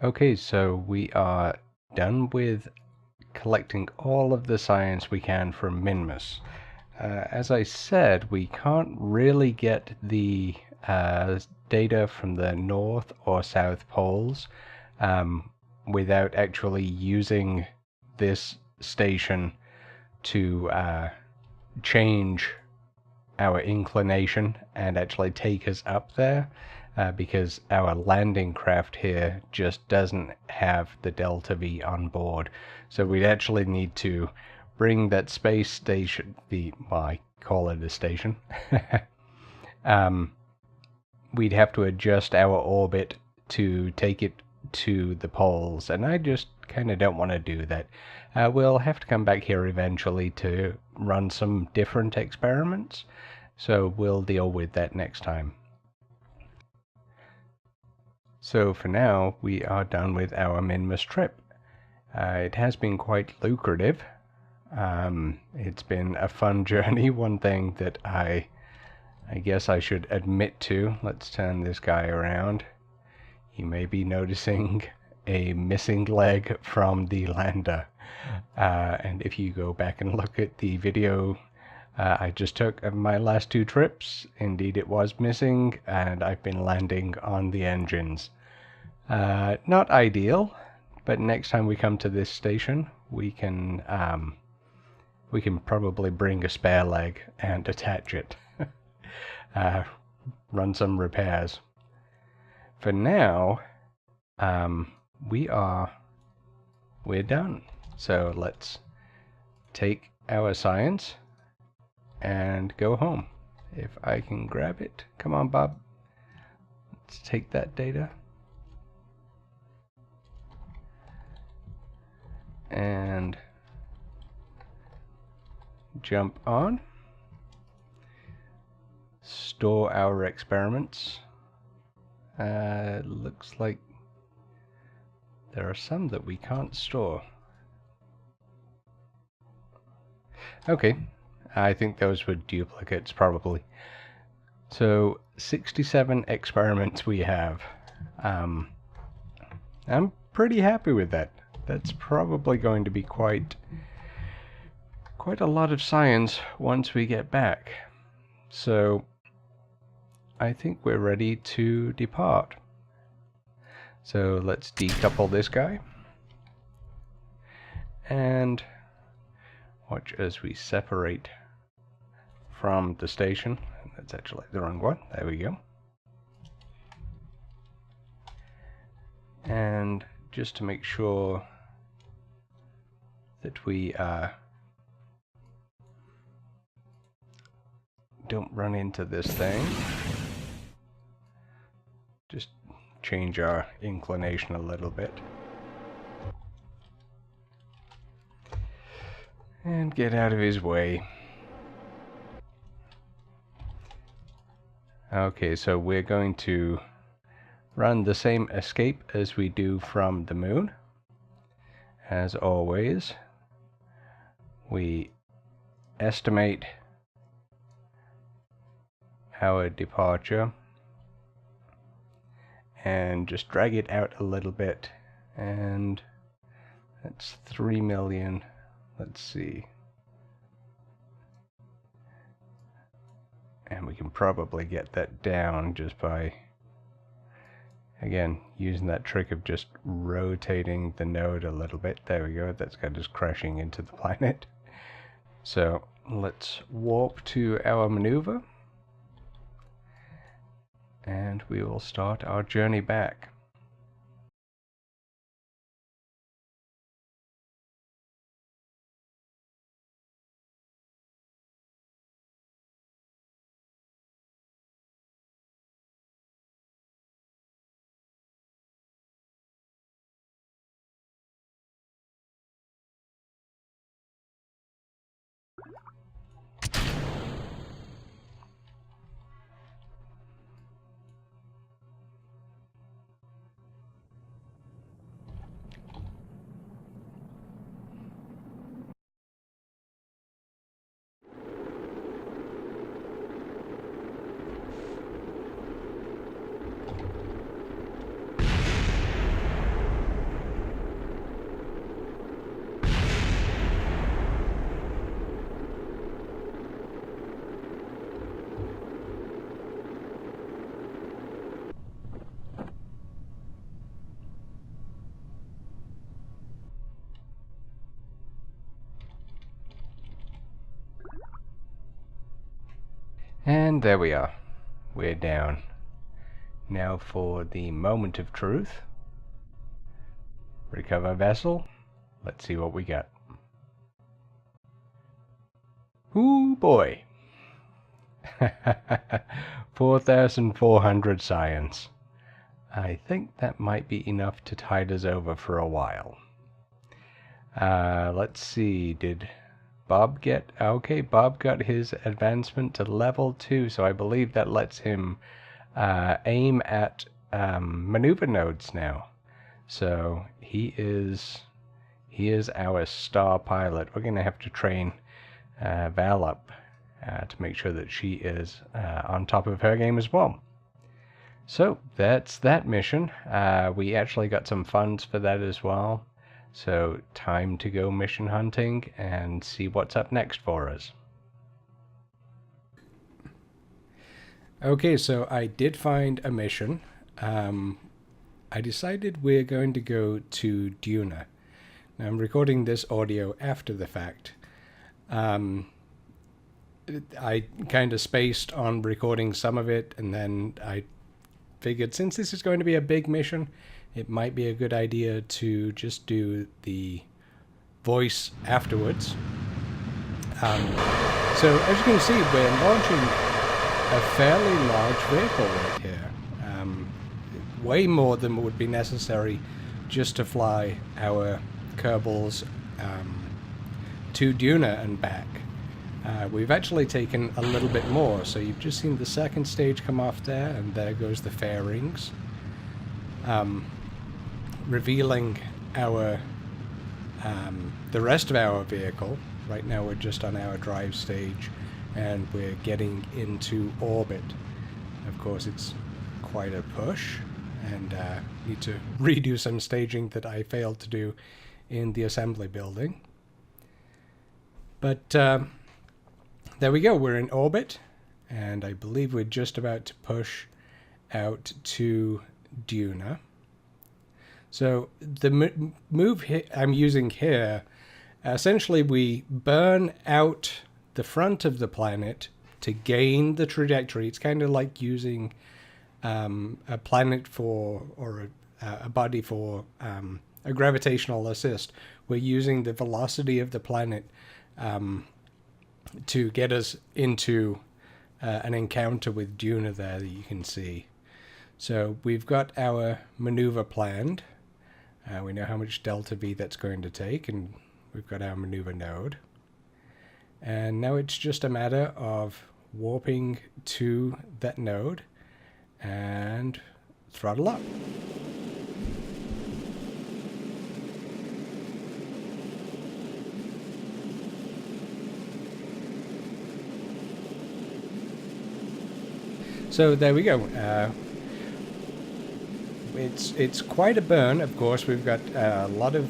Okay, so we are done with collecting all of the science we can from Minmus. As I said, we can't really get the data from the north or south poles without actually using this station to change our inclination and actually take us up there. Because our landing craft here just doesn't have the delta V on board. So we'd actually need to bring that space station, well, I call it a station, we'd have to adjust our orbit to take it to the poles, and I just kind of don't want to do that. We'll have to come back here eventually to run some different experiments, so we'll deal with that next time. So for now, we are done with our Minmus trip. It has been quite lucrative. It's been a fun journey. One thing that I guess I should admit to. Let's turn this guy around. You may be noticing a missing leg from the lander. And if you go back and look at the video I just took of my last 2 trips, indeed it was missing, and I've been landing on the engines. Not ideal, but next time we come to this station, we can probably bring a spare leg and attach it. Run some repairs. For now, we're done. So let's take our science and go home. If I can grab it. Come on, Bob. Let's take that data. And jump on. Store our experiments. Looks like there are some that we can't store. Okay, I think those were duplicates probably. So 67 experiments we have. I'm pretty happy with that. That's probably going to be quite a lot of science once we get back. So I think we're ready to depart. So let's decouple this guy and watch as we separate from the station. That's actually the wrong one. There we go. And just to make sure that we don't run into this thing, just change our inclination a little bit. And get out of his way. Okay, so we're going to run the same escape as we do from the moon. As always, we estimate our departure and just drag it out a little bit, and that's 3 million. Let's see. And we can probably get that down just by, again, using that trick of just rotating the node a little bit. There we go, that's got us crashing into the planet. So let's warp to our maneuver, and we will start our journey back. And there we are. We're down. Now for the moment of truth. Recover vessel. Let's see what we got. Ooh boy. 4,400 science. I think that might be enough to tide us over for a while. Let's see, did Bob get... Okay, Bob got his advancement to level 2, so I believe that lets him aim at maneuver nodes now. So he is our star pilot. We're going to have to train Val up to make sure that she is on top of her game as well. So that's that mission. We actually got some funds for that as well. So time to go mission hunting and see what's up next for us. Okay, so I did find a mission. I decided we're going to go to Duna. Now I'm recording this audio after the fact. I kind of spaced on recording some of it, and then I figured since this is going to be a big mission, it might be a good idea to just do the voice afterwards. So as you can see, we're launching a fairly large vehicle right here. Way more than would be necessary just to fly our kerbals to Duna and back. We've actually taken a little bit more, so you've just seen the second stage come off there, and there goes the fairings. Revealing our the rest of our vehicle. Right now we're just on our drive stage, and we're getting into orbit. Of course, it's quite a push, and need to redo some staging that I failed to do in the assembly building. But there we go, we're in orbit, and I believe we're just about to push out to Duna. So the move I'm using here, essentially we burn out the front of the planet to gain the trajectory. It's kind of like using a planet for, or a body for a gravitational assist. We're using the velocity of the planet to get us into an encounter with Duna there that you can see. So we've got our maneuver planned. We know how much delta V that's going to take, and we've got our maneuver node. And now it's just a matter of warping to that node and throttle up. So there we go. It's quite a burn. Of course, we've got a lot of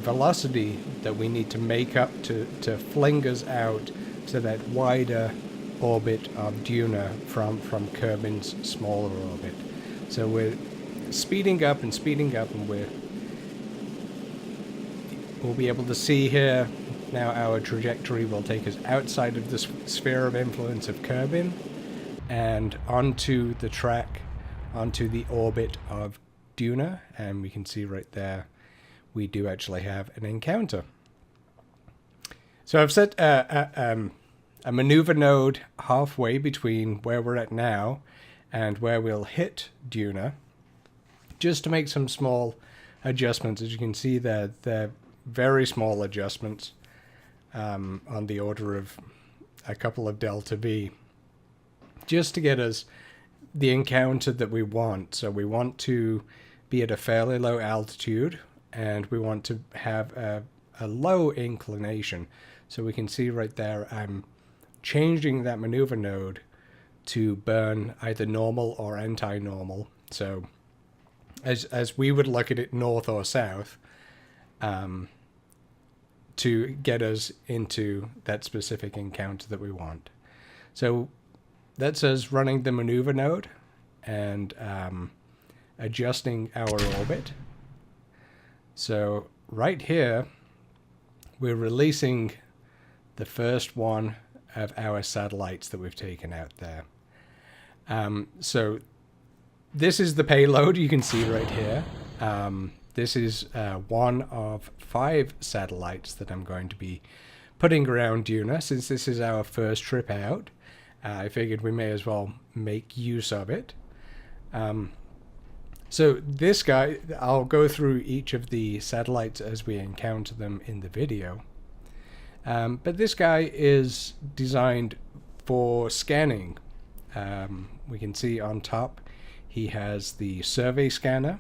velocity that we need to make up to fling us out to that wider orbit of Duna from Kerbin's smaller orbit. So we're speeding up, and we'll be able to see here now our trajectory will take us outside of the sphere of influence of Kerbin and onto the track, onto the orbit of Duna, and we can see right there we do actually have an encounter. So I've set a maneuver node halfway between where we're at now and where we'll hit Duna, just to make some small adjustments. As you can see, they're very small adjustments, on the order of a couple of delta V, just to get us the encounter that we want. So we want to be at a fairly low altitude, and we want to have a low inclination. So we can see right there I'm changing that maneuver node to burn either normal or anti-normal. So as we would look at it, north or south, to get us into that specific encounter that we want. So that's us running the maneuver node and adjusting our orbit. So right here, we're releasing the first one of our satellites that we've taken out there. So this is the payload you can see right here. This is one of 5 satellites that I'm going to be putting around Duna. Since this is our first trip out, I figured we may as well make use of it. So this guy, I'll go through each of the satellites as we encounter them in the video. But this guy is designed for scanning. We can see on top he has the survey scanner,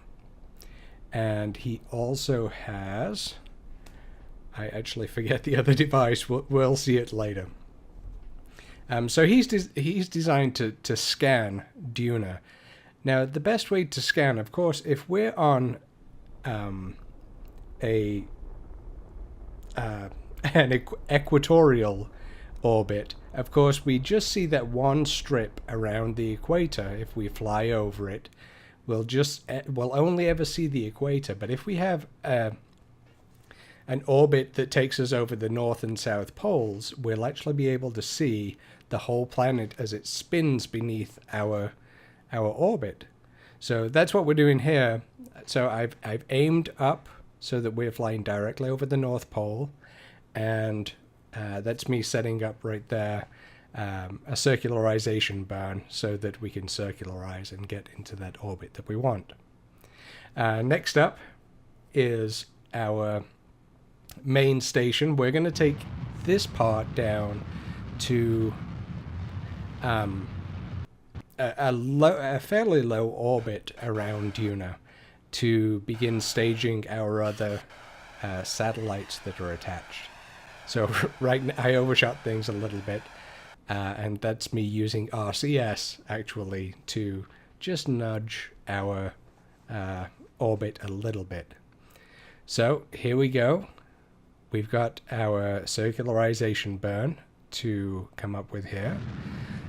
and he also has, I actually forget the other device, we'll see it later. So he's designed to scan Duna. Now, the best way to scan, of course, if we're on an equatorial orbit, of course, we just see that one strip around the equator. If we fly over it, we'll only ever see the equator. But if we have an orbit that takes us over the north and south poles, we'll actually be able to see the whole planet as it spins beneath our orbit. So that's what we're doing here. So I've aimed up so that we're flying directly over the North Pole, and that's me setting up right there a circularization burn so that we can circularize and get into that orbit that we want. Next up is our main station. We're going to take this part down to a fairly low orbit around Duna to begin staging our other satellites that are attached. So right now I overshot things a little bit, and that's me using RCS actually to just nudge our orbit a little bit. So here we go. We've got our circularization burn to come up with here.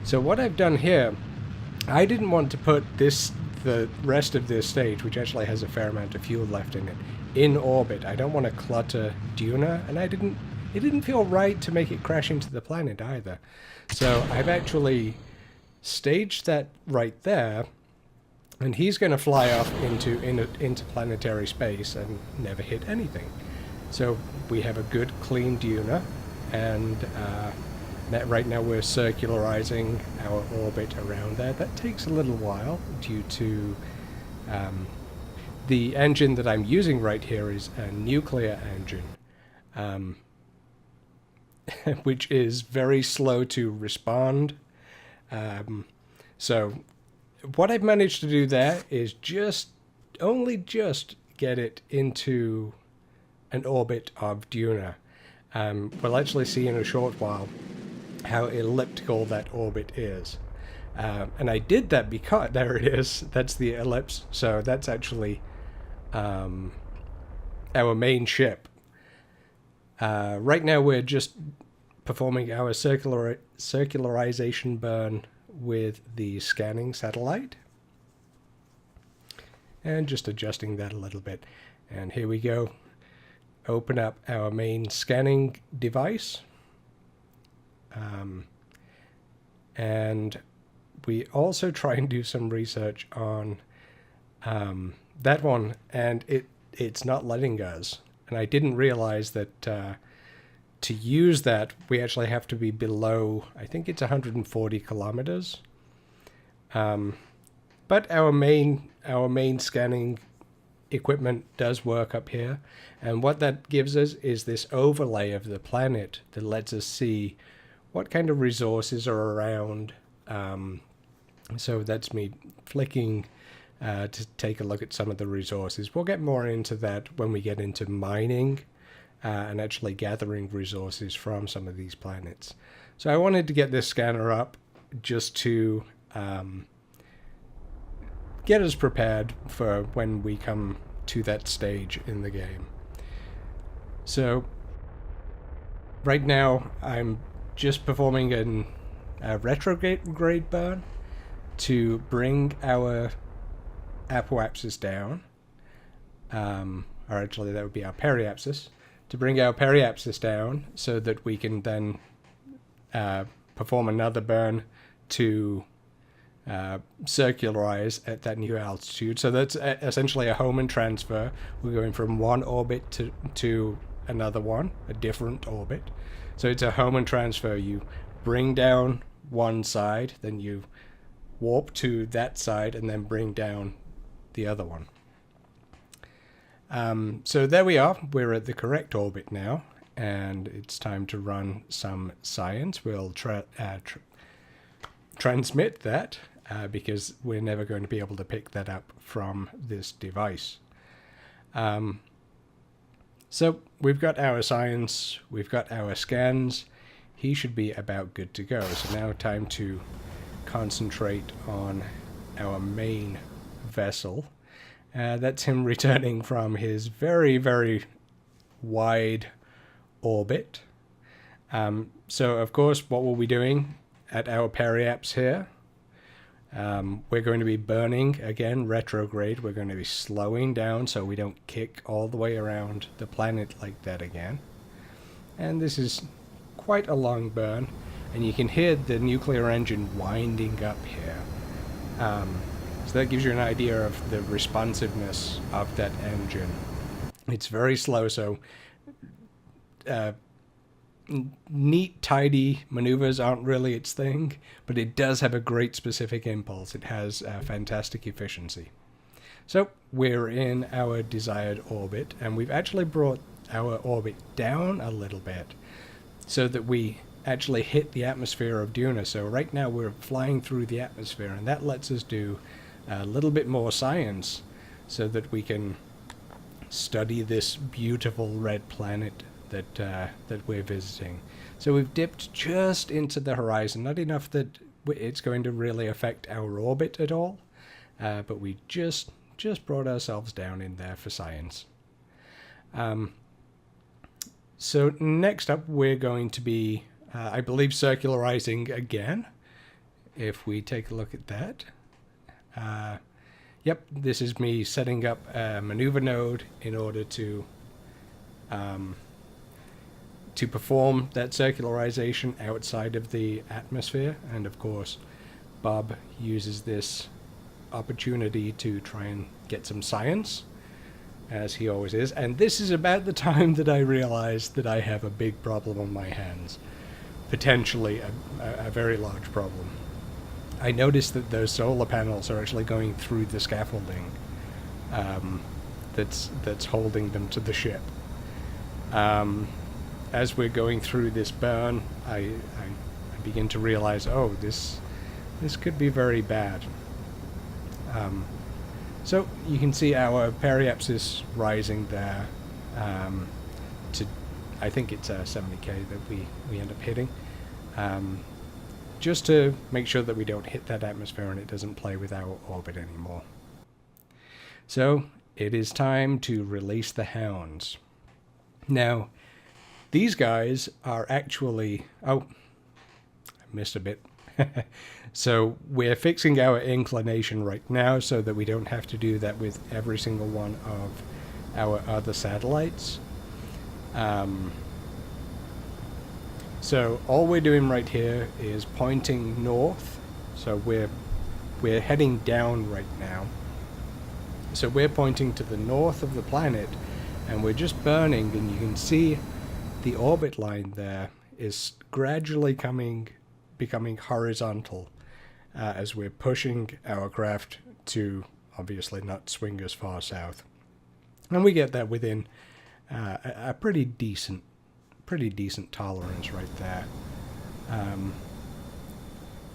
So what I've done here, I didn't want to put the rest of this stage, which actually has a fair amount of fuel left in it, in orbit. I don't want to clutter Duna, and it didn't feel right to make it crash into the planet either. So I've actually staged that right there, and he's going to fly off into interplanetary space and never hit anything. So we have a good clean Duna, and right now we're circularizing our orbit around there. That takes a little while due to the engine that I'm using right here is a nuclear engine. which is very slow to respond. So what I've managed to do there is only just get it into an orbit of Duna. We'll actually see in a short while how elliptical that orbit is. And I did that because, there it is, that's the ellipse. So that's actually our main ship. Right now we're just performing our circularization burn with the scanning satellite. And just adjusting that a little bit. And here we go. Open up our main scanning device. And we also try and do some research on that one, and it's not letting us. And I didn't realize that to use that, we actually have to be below, I think it's 140 kilometers. But our main scanning equipment does work up here, and what that gives us is this overlay of the planet that lets us see what kind of resources are around. So that's me flicking to take a look at some of the resources. We'll get more into that when we get into mining and actually gathering resources from some of these planets. So I wanted to get this scanner up just to get us prepared for when we come to that stage in the game. So right now I'm just performing a retrograde burn to bring our apoapsis down, or actually that would be our periapsis, to bring our periapsis down so that we can then perform another burn to circularize at that new altitude. So that's essentially a Hohmann transfer. We're going from one orbit to another one, a different orbit. So it's a Hohmann transfer. You bring down one side, then you warp to that side, and then bring down the other one. So there we are. We're at the correct orbit now, and it's time to run some science. We'll transmit that because we're never going to be able to pick that up from this device. So we've got our science, we've got our scans. He should be about good to go. So now time to concentrate on our main vessel. That's him returning from his very, very wide orbit. So of course, what we'll be doing at our periaps here, we're going to be burning, again, retrograde. We're going to be slowing down so we don't kick all the way around the planet like that again. And this is quite a long burn, and you can hear the nuclear engine winding up here. So that gives you an idea of the responsiveness of that engine. It's very slow, so neat, tidy maneuvers aren't really its thing, but it does have a great specific impulse. It has fantastic efficiency. So we're in our desired orbit, and we've actually brought our orbit down a little bit so that we actually hit the atmosphere of Duna. So right now we're flying through the atmosphere, and that lets us do a little bit more science so that we can study this beautiful red planet that we're visiting. So we've dipped just into the horizon, not enough that it's going to really affect our orbit at all, but we just brought ourselves down in there for science. So next up we're going to be, I believe, circularizing again. If we take a look at that. Yep, this is me setting up a maneuver node in order to perform that circularization outside of the atmosphere. And of course, Bob uses this opportunity to try and get some science, as he always is. And this is about the time that I realized that I have a big problem on my hands. Potentially a very large problem. I noticed that those solar panels are actually going through the scaffolding that's holding them to the ship. as we're going through this burn, I begin to realize, oh, this could be very bad. So you can see our periapsis rising there to, I think it's 70k that we end up hitting, just to make sure that we don't hit that atmosphere and it doesn't play with our orbit anymore. So it is time to release the hounds. Now, these guys are actually... Oh, I missed a bit. So we're fixing our inclination right now so that we don't have to do that with every single one of our other satellites. So all we're doing right here is pointing north. So we're heading down right now. So we're pointing to the north of the planet, and we're just burning, and you can see the orbit line there is gradually becoming horizontal as we're pushing our craft to obviously not swing as far south. And we get that within a pretty decent tolerance right there.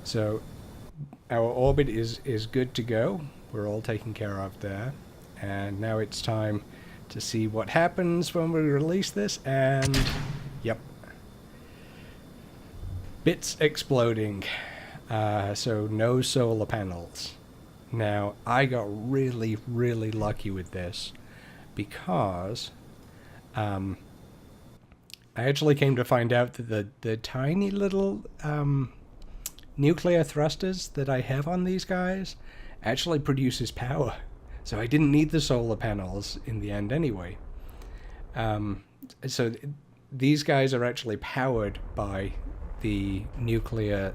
So our orbit is good to go. We're all taken care of there. And now it's time to see what happens when we release this. And yep, bits exploding. So no solar panels. Now, I got really, really lucky with this because I actually came to find out that the tiny little nuclear thrusters that I have on these guys actually produces power. So I didn't need the solar panels in the end anyway. So these guys are actually powered by the nuclear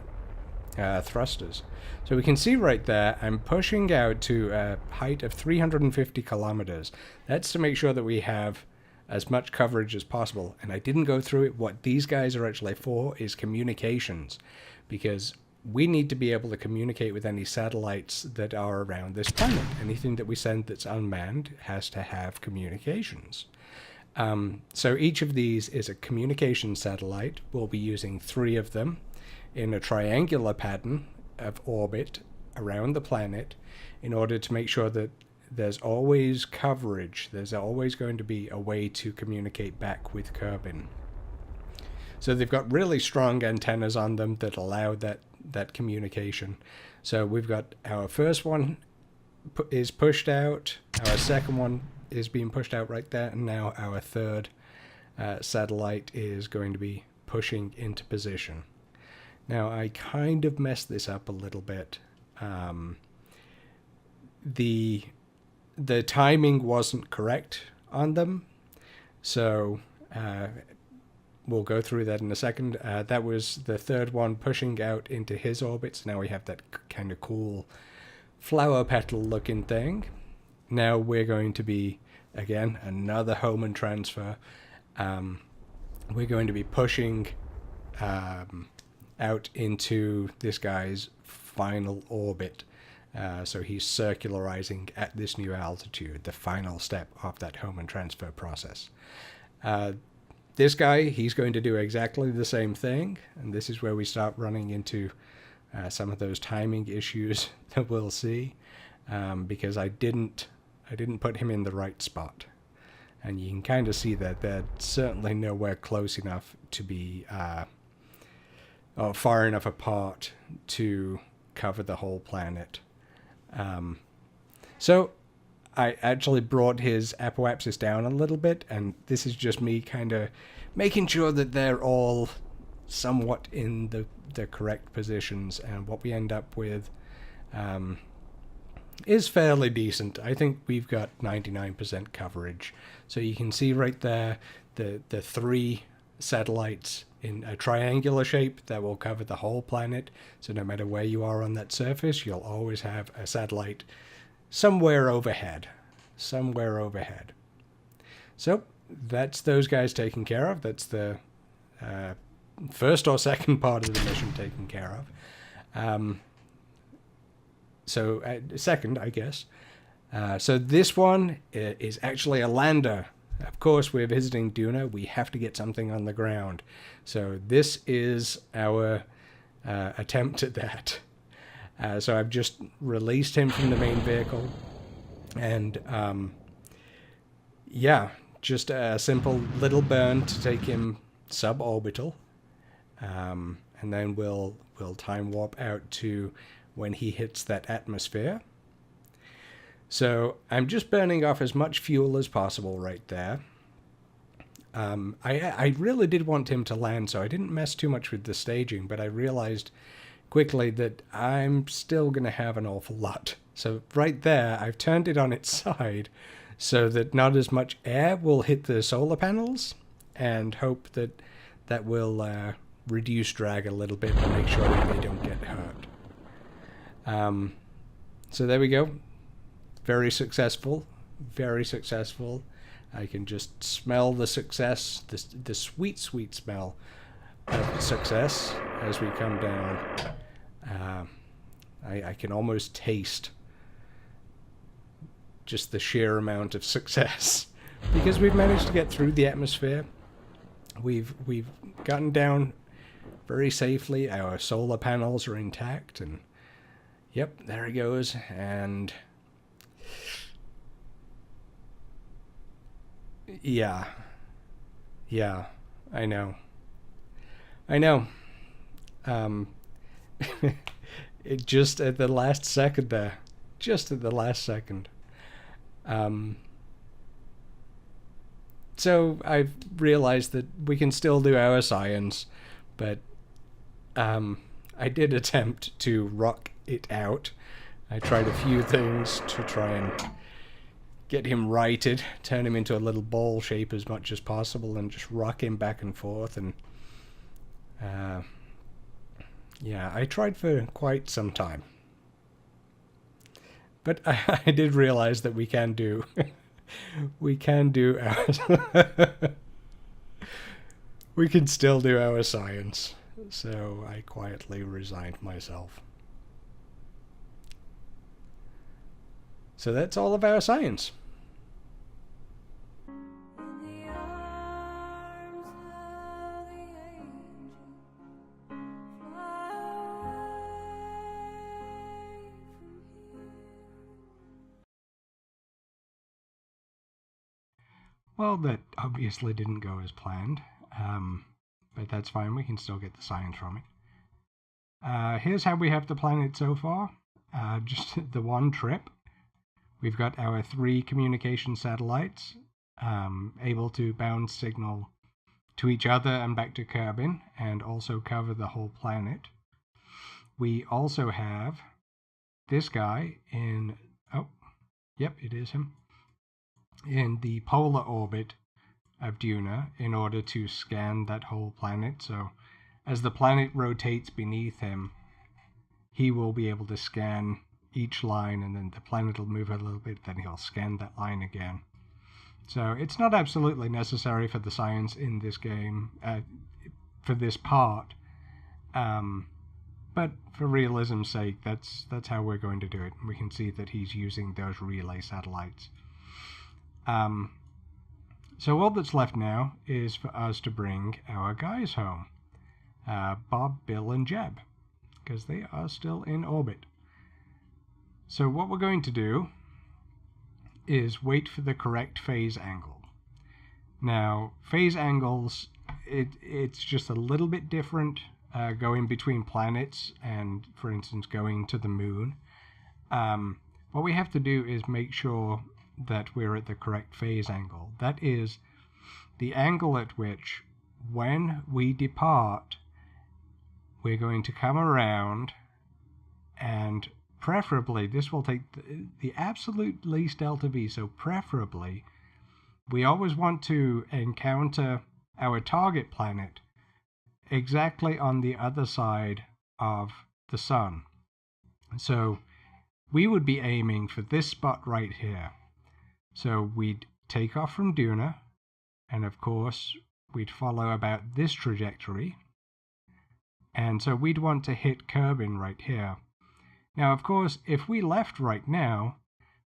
thrusters. So we can see right there, I'm pushing out to a height of 350 kilometers. That's to make sure that we have as much coverage as possible. And I didn't go through it. What these guys are actually for is communications, because we need to be able to communicate with any satellites that are around this planet. Anything that we send that's unmanned has to have communications. So each of these is a communication satellite. We'll be using 3 of them in a triangular pattern of orbit around the planet in order to make sure that there's always coverage. There's always going to be a way to communicate back with Kerbin. So they've got really strong antennas on them that allow that communication. So we've got our first one is pushed out, our second one is being pushed out right there, and now our third satellite is going to be pushing into position. Now, I kind of messed this up a little bit. The timing wasn't correct on them, so we'll go through that in a second. That was the third one pushing out into his orbit, so now we have that kind of cool flower petal looking thing. Now we're going to be, again, another Hohmann transfer. We're going to be pushing out into this guy's final orbit. So he's circularizing at this new altitude, the final step of that Hohmann transfer process. This guy, he's going to do exactly the same thing, and this is where we start running into some of those timing issues that we'll see, because I didn't put him in the right spot. And you can kind of see that they're certainly nowhere close enough to be or far enough apart to cover the whole planet. So I actually brought his apoapsis down a little bit, and this is just me kind of making sure that they're all somewhat in the correct positions, and what we end up with is fairly decent. I think we've got 99% coverage. So you can see right there the 3 satellites in a triangular shape that will cover the whole planet. So no matter where you are on that surface, you'll always have a satellite somewhere overhead. So that's those guys taken care of. That's the first or second part of the mission taken care of. So second, I guess. So this one is actually a lander. Of course, we're visiting Duna. We have to get something on the ground. So this is our attempt at that. So I've just released him from the main vehicle. And yeah, just a simple little burn to take him suborbital. And then we'll time warp out to when he hits that atmosphere. So I'm just burning off as much fuel as possible right there. I really did want him to land, so I didn't mess too much with the staging, but I realized quickly that I'm still going to have an awful lot. So right there, I've turned it on its side so that not as much air will hit the solar panels, and hope that that will reduce drag a little bit to make sure that they don't get hurt. So there we go. Very successful. Very successful. I can just smell the success, the sweet, sweet smell of success as we come down. I can almost taste just the sheer amount of success because we've managed to get through the atmosphere. We've gotten down very safely. Our solar panels are intact, and yep, there he goes. And yeah, I know. It just at the last second there, just at the last second. So I've realized that we can still do our science, but I did attempt to rock it out. I tried a few things to try and get him righted, turn him into a little ball shape as much as possible, and just rock him back and forth. And yeah, I tried for quite some time. But I did realize that we can do we can do our we can still do our science. So I quietly resigned myself. So that's all of our science. Well, that obviously didn't go as planned, but that's fine. We can still get the science from it. Here's how we have the planet so far. Just the one trip. We've got our 3 communication satellites, able to bound signal to each other and back to Kerbin, and also cover the whole planet. We also have this guy in, oh, yep, it is him, in the polar orbit of Duna in order to scan that whole planet. So as the planet rotates beneath him, he will be able to scan each line, and then the planet will move a little bit, then he'll scan that line again. So it's not absolutely necessary for the science in this game, for this part, but for realism's sake, that's how we're going to do it. We can see that he's using those relay satellites. So all that's left now is for us to bring our guys home, Bob, Bill, and Jeb, because they are still in orbit. So what we're going to do is wait for the correct phase angle. Now, phase angles, it's just a little bit different going between planets and, for instance, going to the moon. What we have to do is make sure that we're at the correct phase angle. That is the angle at which, when we depart, we're going to come around, and preferably, this will take the absolute least delta V, so preferably, we always want to encounter our target planet exactly on the other side of the sun. So we would be aiming for this spot right here. So we'd take off from Duna, and of course, we'd follow about this trajectory. And so we'd want to hit Kerbin right here. Now, of course, if we left right now,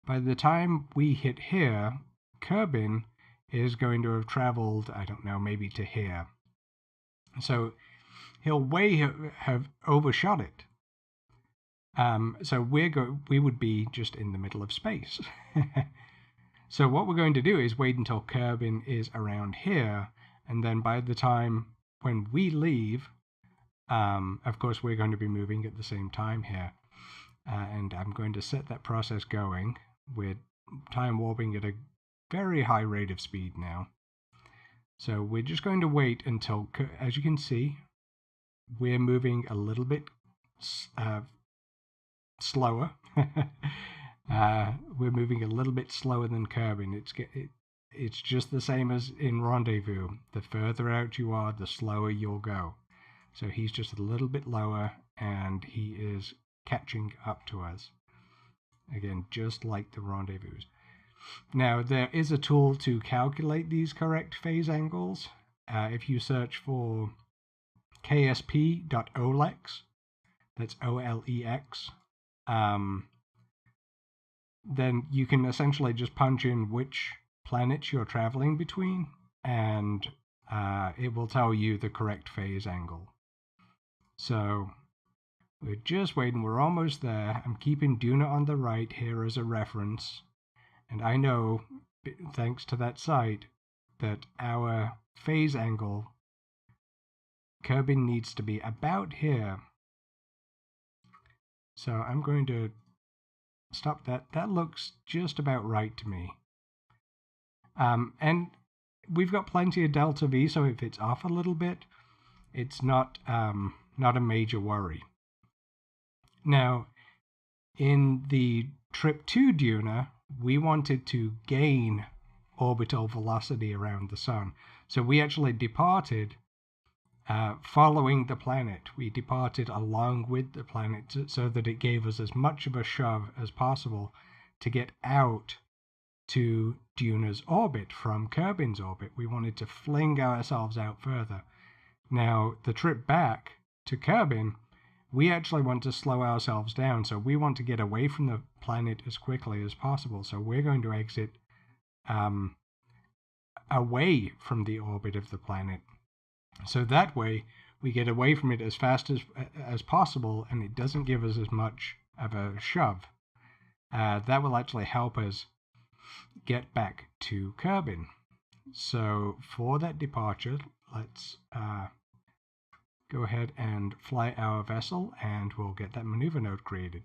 by the time we hit here, Kerbin is going to have traveled, I don't know, maybe to here. So he'll way have overshot it. So we would be just in the middle of space. So what we're going to do is wait until Kerbin is around here, and then by the time when we leave, of course we're going to be moving at the same time here. And I'm going to set that process going. We're time warping at a very high rate of speed now. So we're just going to wait until, as you can see, we're moving a little bit slower. We're moving a little bit slower than Kerbin. It's just the same as in Rendezvous. The further out you are, the slower you'll go. So he's just a little bit lower, and he is catching up to us. Again, just like the Rendezvous. Now, there is a tool to calculate these correct phase angles. If you search for ksp.olex, that's OLEX, then you can essentially just punch in which planets you're traveling between, and it will tell you the correct phase angle. So we're just waiting. We're almost there. I'm keeping Duna on the right here as a reference. And I know, thanks to that site, that our phase angle, Kerbin needs to be about here. So I'm going to stop that. That looks just about right to me. And we've got plenty of delta V, so if it's off a little bit, it's not a major worry. Now, in the trip to Duna, we wanted to gain orbital velocity around the sun. So we actually departed following the planet. We departed along with the planet so that it gave us as much of a shove as possible to get out to Duna's orbit from Kerbin's orbit. We wanted to fling ourselves out further. Now, the trip back to Kerbin, we actually want to slow ourselves down, so we want to get away from the planet as quickly as possible. So we're going to exit away from the orbit of the planet. So that way, we get away from it as fast as possible, and it doesn't give us as much of a shove. That will actually help us get back to Kerbin. So for that departure, let's go ahead and fly our vessel, and we'll get that maneuver node created.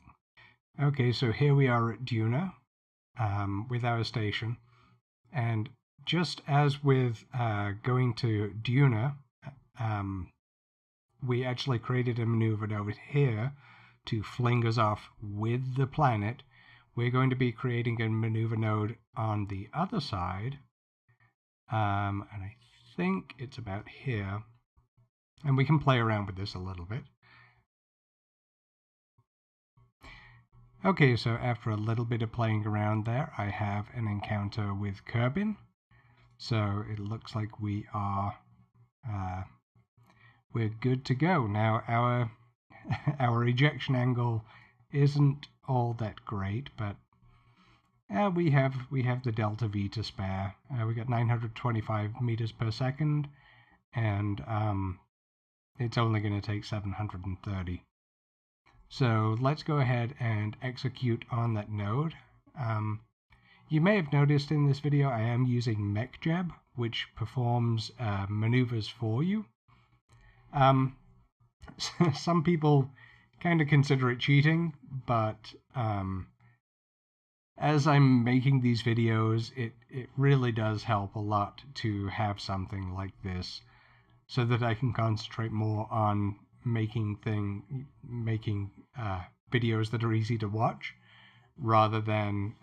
Okay, so here we are at Duna with our station, and just as with going to Duna, we actually created a maneuver node here to fling us off with the planet. We're going to be creating a maneuver node on the other side, and I think it's about here. And we can play around with this a little bit. Okay, so after a little bit of playing around there, I have an encounter with Kerbin. So it looks like we are we're good to go. Now our ejection angle isn't all that great, but we have the delta V to spare. We got 925 meters per second, and it's only going to take 730. So let's go ahead and execute on that node. You may have noticed in this video I am using MechJeb, which performs maneuvers for you. Some people kind of consider it cheating, but as I'm making these videos, it really does help a lot to have something like this, so that I can concentrate more on making videos that are easy to watch, rather than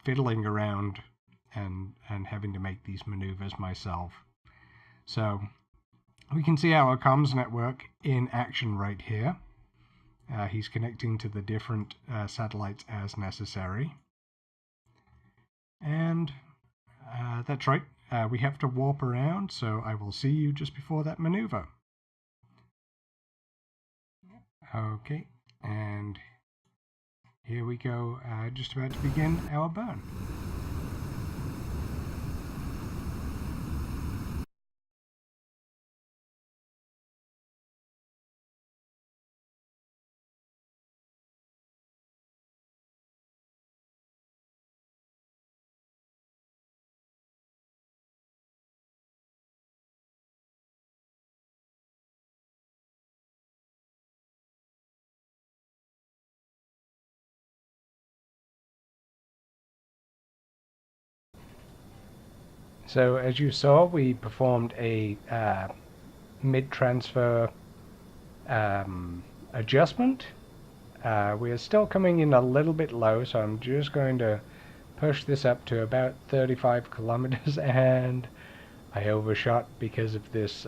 fiddling around and having to make these maneuvers myself. So we can see our comms network in action right here. He's connecting to the different satellites as necessary. And that's right. We have to warp around, so I will see you just before that maneuver. Okay, and here we go, just about to begin our burn. So as you saw, we performed a mid-transfer adjustment. We are still coming in a little bit low, so I'm just going to push this up to about 35 kilometers, and I overshot because of this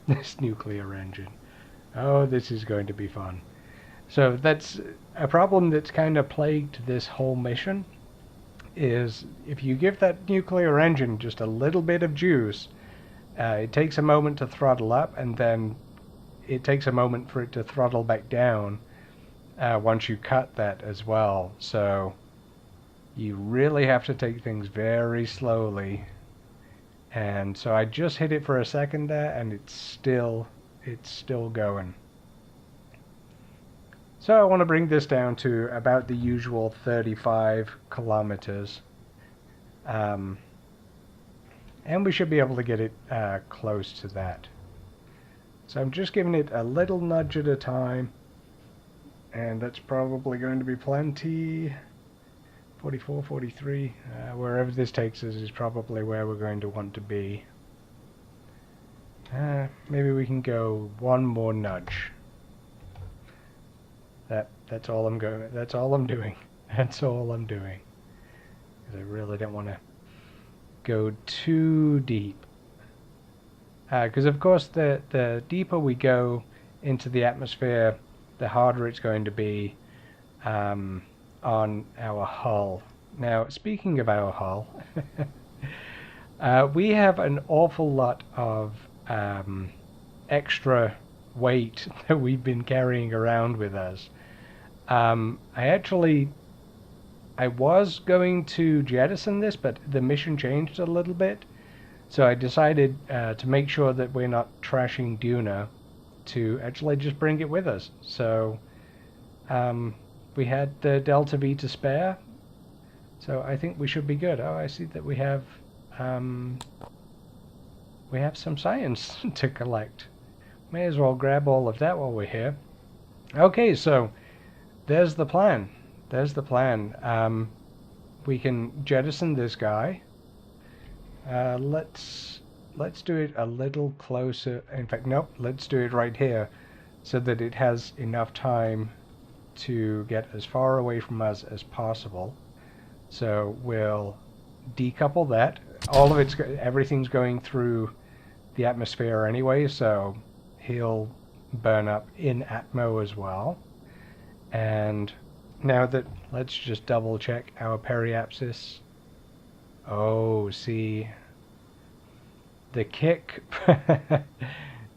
this nuclear engine. Oh, this is going to be fun. So that's a problem that's kind of plagued this whole mission, is if you give that nuclear engine just a little bit of juice, it takes a moment to throttle up, and then it takes a moment for it to throttle back down once you cut that as well. So you really have to take things very slowly. And so I just hit it for a second there, and it's still going. So I want to bring this down to about the usual 35 kilometers. And we should be able to get it close to that. So I'm just giving it a little nudge at a time, and that's probably going to be plenty. 44, 43, wherever this takes us is probably where we're going to want to be. Maybe we can go one more nudge. That's all I'm going. That's all I'm doing. That's all I'm doing. Because I really don't want to go too deep. Because of course the deeper we go into the atmosphere, the harder it's going to be on our hull. Now, speaking of our hull, we have an awful lot of extra weight that we've been carrying around with us. I was going to jettison this, but the mission changed a little bit. So I decided to make sure that we're not trashing Duna, to actually just bring it with us. So we had the Delta V to spare, so I think we should be good. Oh, I see that we have some science to collect. May as well grab all of that while we're here. Okay, so there's the plan. There's the plan. We can jettison this guy. Let's do it a little closer. In fact, nope, let's do it right here so that it has enough time to get as far away from us as possible. So we'll decouple that. All of everything's going through the atmosphere anyway, so he'll burn up in Atmo as well. And now that, let's just double check our periapsis. Oh, see, the kick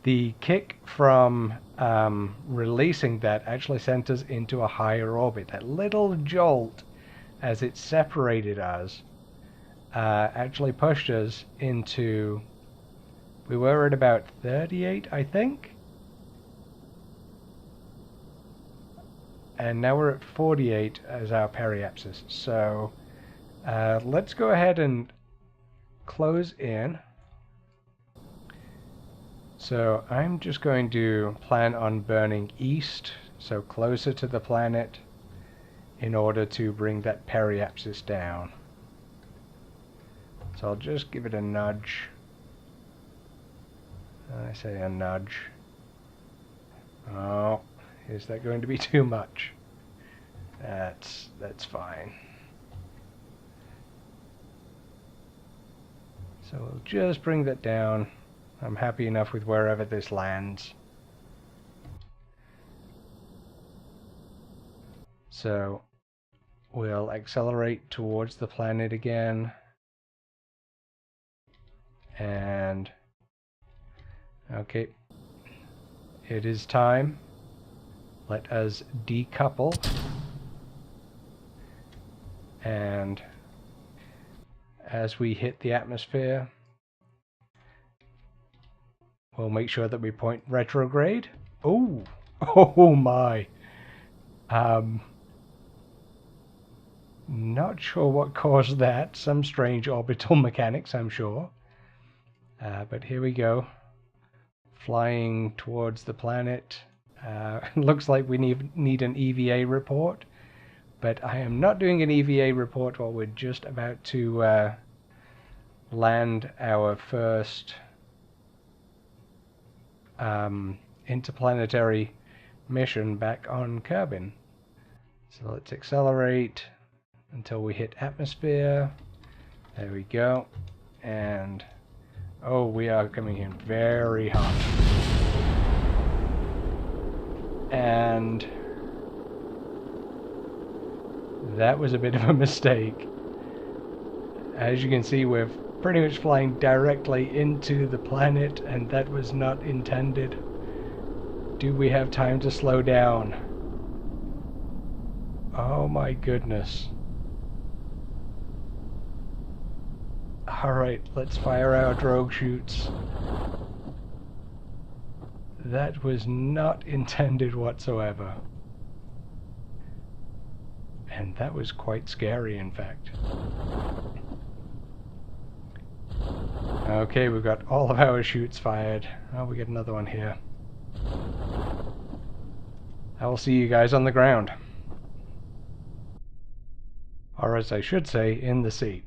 the kick from releasing that actually sent us into a higher orbit. That little jolt as it separated us actually pushed us into, we were at about 38, I think, and now we're at 48 as our periapsis. So let's go ahead and close in. So I'm just going to plan on burning east, so closer to the planet, in order to bring that periapsis down. So I'll just give it a nudge. I say a nudge. Oh, is that going to be too much? That's fine. So we'll just bring that down. I'm happy enough with wherever this lands. So we'll accelerate towards the planet again. And okay, it is time. Let us decouple. And as we hit the atmosphere, we'll make sure that we point retrograde. Oh, oh my. Not sure what caused that. Some strange orbital mechanics, I'm sure. But here we go. Flying towards the planet. Looks like we need an EVA report. But I am not doing an EVA report while we're just about to land our first interplanetary mission back on Kerbin. So let's accelerate until we hit atmosphere. There we go. And oh, we are coming in very hot. And that was a bit of a mistake. As you can see, we're pretty much flying directly into the planet, and that was not intended. Do we have time to slow down? Oh my goodness. Alright, let's fire our drogue chutes. That was not intended whatsoever. And that was quite scary, in fact. Okay, we've got all of our chutes fired. Oh, we get another one here. I will see you guys on the ground. Or as I should say, in the seat.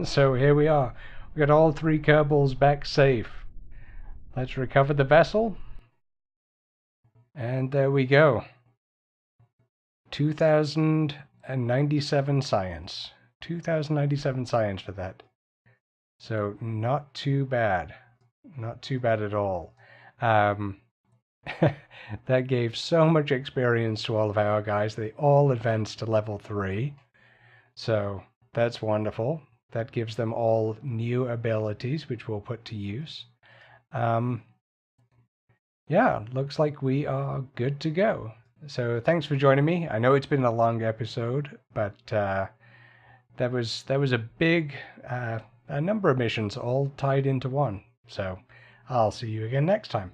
So here we are. We got all 3 kerbals back safe. Let's recover the vessel. And there we go. 2097 science. 2097 science for that. So not too bad. Not too bad at all. That gave so much experience to all of our guys. They all advanced to level 3. So that's wonderful. That gives them all new abilities, which we'll put to use. Yeah, looks like we are good to go. So thanks for joining me. I know it's been a long episode, but that was a big a number of missions all tied into one. So I'll see you again next time.